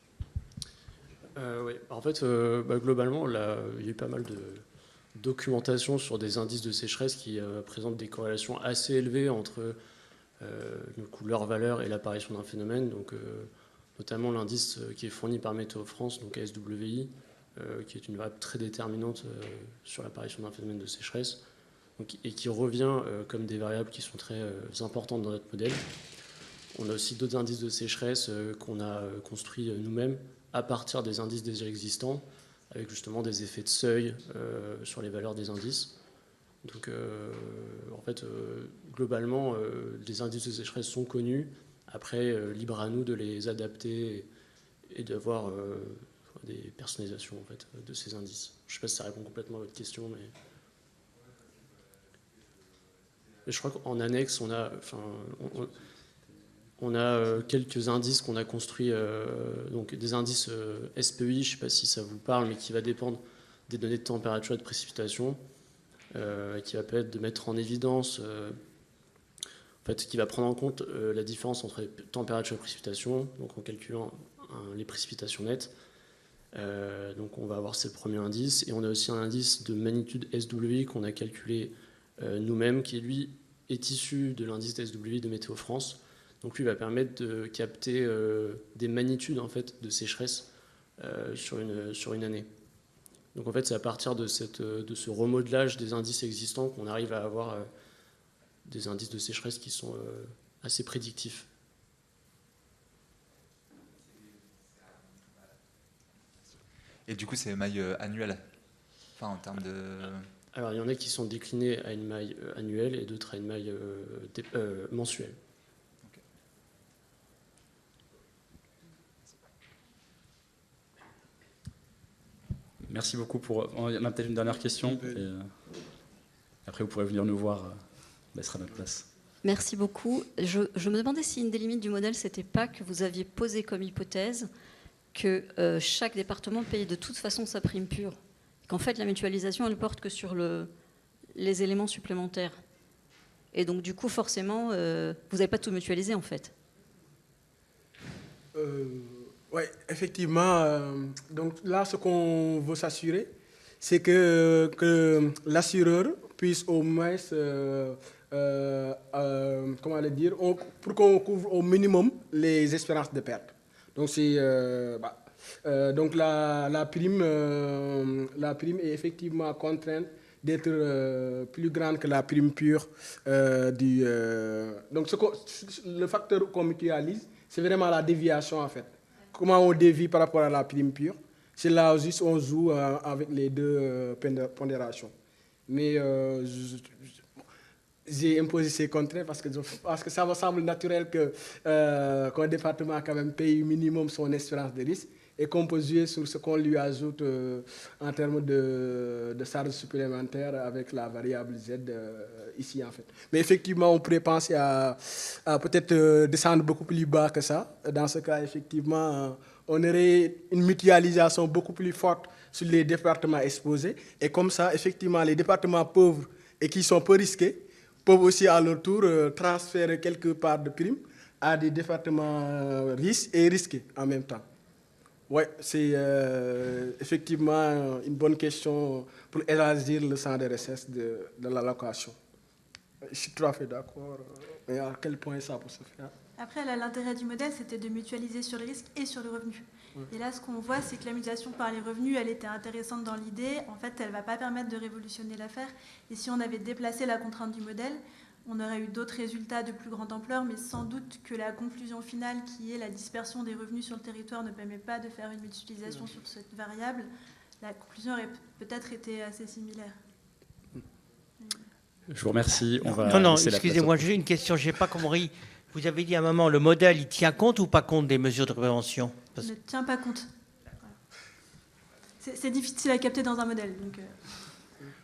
Oui, en fait, globalement, là, il y a eu pas mal de documentation sur des indices de sécheresse qui présentent des corrélations assez élevées entre leur valeur et l'apparition d'un phénomène. Donc, notamment l'indice qui est fourni par Météo France, donc ASWI, qui est une variable très déterminante sur l'apparition d'un phénomène de sécheresse, et qui revient comme des variables qui sont très importantes dans notre modèle. On a aussi d'autres indices de sécheresse qu'on a construits nous-mêmes à partir des indices déjà existants, avec justement des effets de seuil sur les valeurs des indices. Donc, en fait, globalement, les indices de sécheresse sont connus. Après, libre à nous de les adapter et d'avoir des personnalisations en fait, de ces indices. Je ne sais pas si ça répond complètement à votre question, mais je crois qu'en annexe, on a quelques indices qu'on a construits, donc des indices SPI, je ne sais pas si ça vous parle, mais qui va dépendre des données de température et de précipitation, qui va permettre de mettre en évidence, qui va prendre en compte la différence entre température et précipitation, donc en calculant les précipitations nettes. Donc on va avoir ce premier indice, et on a aussi un indice de magnitude SWI qu'on a calculé nous-mêmes, qui lui est issu de l'indice SWI de Météo France. Donc lui va permettre de capter des magnitudes en fait, de sécheresse sur une année. Donc en fait c'est à partir de ce remodelage des indices existants qu'on arrive à avoir des indices de sécheresse qui sont assez prédictifs. Et du coup, c'est maille annuelle, en termes de... Alors, il y en a qui sont déclinés à une maille annuelle et d'autres à une maille mensuelle. Okay. Merci beaucoup. On a peut-être une dernière question. Et après, vous pourrez venir nous voir. Elle sera à notre place. Merci beaucoup. Je me demandais si une des limites du modèle, c'était pas que vous aviez posé comme hypothèse que chaque département payait de toute façon sa prime pure. Qu'en fait, la mutualisation, elle porte que sur les éléments supplémentaires. Et donc, du coup, forcément, vous n'avez pas tout mutualisé, en fait. Oui, effectivement. Donc là, ce qu'on veut s'assurer, c'est que l'assureur puisse au moins, comment le dire, pour qu'on couvre au minimum les espérances de perte. Donc, donc la prime est effectivement contrainte d'être plus grande que la prime pure donc le facteur qu'on mutualise, c'est vraiment la déviation en fait. Comment on dévie par rapport à la prime pure. C'est là juste on joue avec les deux pondérations. Mais j'ai imposé ces contraintes parce que ça me semble naturel qu'un département quand même paye minimum son espérance de risque et qu'on peut jouer sur ce qu'on lui ajoute en termes de charges supplémentaires avec la variable Z ici en fait. Mais effectivement, on pourrait penser à peut-être descendre beaucoup plus bas que ça. Dans ce cas, effectivement, on aurait une mutualisation beaucoup plus forte sur les départements exposés. Et comme ça, effectivement, les départements pauvres et qui sont peu risqués peuvent aussi à leur tour transférer quelque part de primes à des départements risqués en même temps. Oui, c'est effectivement une bonne question pour élargir le champ de recherche de l'allocation. Je suis tout à fait d'accord. Mais à quel point ça peut se faire? Après, l'intérêt du modèle, c'était de mutualiser sur le risque et sur le revenu. Oui. Et là, ce qu'on voit, c'est que la mutualisation par les revenus, elle était intéressante dans l'idée. En fait, elle ne va pas permettre de révolutionner l'affaire. Et si on avait déplacé la contrainte du modèle, on aurait eu d'autres résultats de plus grande ampleur, mais sans doute que la conclusion finale, qui est la dispersion des revenus sur le territoire, ne permet pas de faire une mutualisation sur cette variable. La conclusion aurait peut-être été assez similaire. Je vous remercie. Non, excusez-moi, j'ai une question, je n'ai pas compris. Vous avez dit à un moment, le modèle, il tient compte ou pas compte des mesures de prévention? Il ne tient pas compte. Voilà. C'est difficile à capter dans un modèle. Donc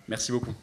Merci beaucoup.